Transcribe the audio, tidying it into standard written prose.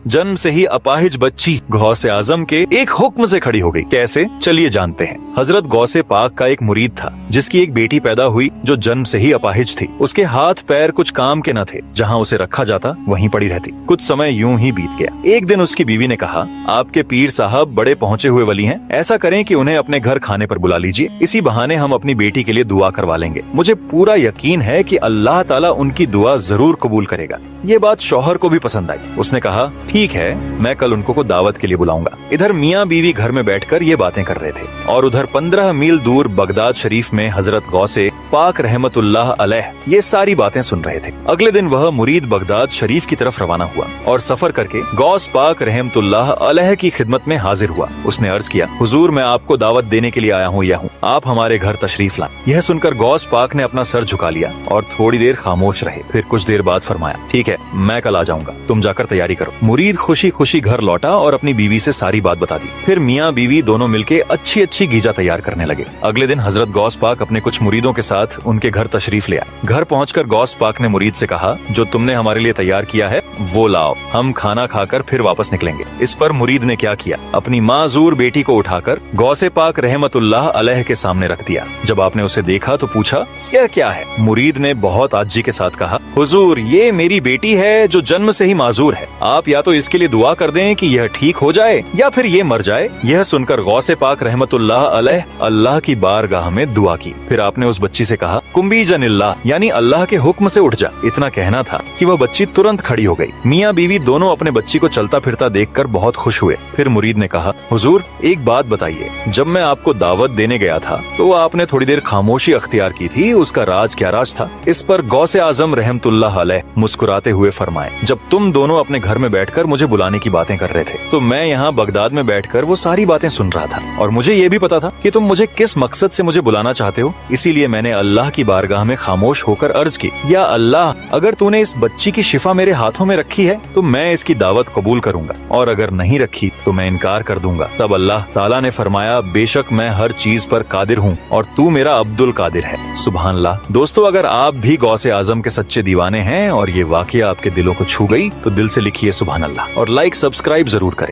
जन्म से ही अपाहिज बच्ची गौसे आजम के एक हुक्म से खड़ी हो गई। कैसे, चलिए जानते हैं। हजरत गौसे पाक का एक मुरीद था जिसकी एक बेटी पैदा हुई जो जन्म से ही अपाहिज थी। उसके हाथ पैर कुछ काम के न थे, जहाँ उसे रखा जाता वहीं पड़ी रहती। कुछ समय यूं ही बीत गया। एक दिन उसकी बीवी ने कहा, आपके पीर साहब बड़े पहुँचे हुए वली हैं, ऐसा करें कि उन्हें अपने घर खाने पर बुला लीजिए, इसी बहाने हम अपनी बेटी के लिए दुआ करवा लेंगे। मुझे पूरा यकीन है कि अल्लाह ताला उनकी दुआ जरूर कबूल करेगा। ये बात शौहर को भी पसंद आई। उसने कहा, ठीक है, मैं कल उनको को दावत के लिए बुलाऊंगा। इधर मियाँ बीवी घर में बैठकर ये बातें कर रहे थे और उधर 15 मील दूर बगदाद शरीफ में हजरत गौसे पाक रहमतुल्लाह अलैह ये सारी बातें सुन रहे थे। अगले दिन वह मुरीद बगदाद शरीफ की तरफ रवाना हुआ और सफर करके गौस पाक रहमतुल्लाह अलैह की खिदमत में हाजिर हुआ। उसने अर्ज किया, हुजूर मैं आपको दावत देने के लिए आया हूँ, आप हमारे घर तशरीफ लाएं। यह सुनकर गौस पाक ने अपना सर झुका लिया और थोड़ी देर खामोश रहे। फिर कुछ देर बाद फरमाया, ठीक है, मैं कल आ जाऊंगा, तुम जाकर तैयारी करो। मुरीद खुशी खुशी घर लौटा और अपनी बीवी से सारी बात बता दी। फिर मियाँ बीवी दोनों मिलके अच्छी अच्छी गीजा तैयार करने लगे। अगले दिन हजरत गौस पाक अपने कुछ मुरीदों के साथ उनके घर तशरीफ ले आए। घर पहुंचकर गौस पाक ने मुरीद से कहा, जो तुमने हमारे लिए तैयार किया है वो लाओ, हम खाना खाकर फिर वापस निकलेंगे। इस पर मुरीद ने क्या किया, अपनी माजूर बेटी को उठाकर गौसे पाक रहमतुल्लाह अलैह के सामने रख दिया। जब आपने उसे देखा तो पूछा, यह क्या है? मुरीद ने बहुत आजी के साथ कहा, हुजूर ये मेरी बेटी है जो जन्म से ही माजूर है, आप या तो इसके लिए दुआ कर दें कि यह ठीक हो जाए या फिर ये मर जाए। यह सुनकर गौसे पाक रहमतुल्लाह अलैह अल्लाह की बारगाह में दुआ की। फिर आपने उस बच्ची से कहा, कुंबी जनिल्लाह, यानी अल्लाह के हुक्म से उठ जा। इतना कहना था कि वह बच्ची तुरंत खड़ी हो गई। मियाँ बीवी दोनों अपने बच्ची को चलता फिरता देखकर बहुत खुश हुए। फिर मुरीद ने कहा, हुजूर एक बात बताइए, जब मैं आपको दावत देने गया था तो आपने थोड़ी देर खामोशी अख्तियार की थी, उसका राज क्या राज था? इस पर गौसे आजम रहमतुल्लाह अलैह मुस्कुराते हुए फरमाए, जब तुम दोनों अपने घर में बैठकर मुझे बुलाने की बातें कर रहे थे तो मैं यहाँ बगदाद में बैठकर वो सारी बातें सुन रहा था और मुझे ये भी पता था कि तुम मुझे किस मकसद से मुझे बुलाना चाहते हो। इसीलिए मैंने अल्लाह की बारगाह में खामोश होकर अर्ज की, या अल्लाह, अगर तूने इस बच्ची की शिफा मेरे हाथों में रखी है तो मैं इसकी दावत कबूल करूंगा, और अगर नहीं रखी तो मैं इनकार कर दूंगा। तब अल्लाह ताला ने फरमाया, बेशक मैं हर चीज पर कादिर हूँ और तू मेरा अब्दुल कादिर है। सुभान अल्लाह। दोस्तों, अगर आप भी गौसे आजम के सच्चे दीवाने हैं और ये वाकया आपके दिलों को छू गई तो दिल से लिखिए सुभान अल्लाह और लाइक सब्सक्राइब जरूर करें।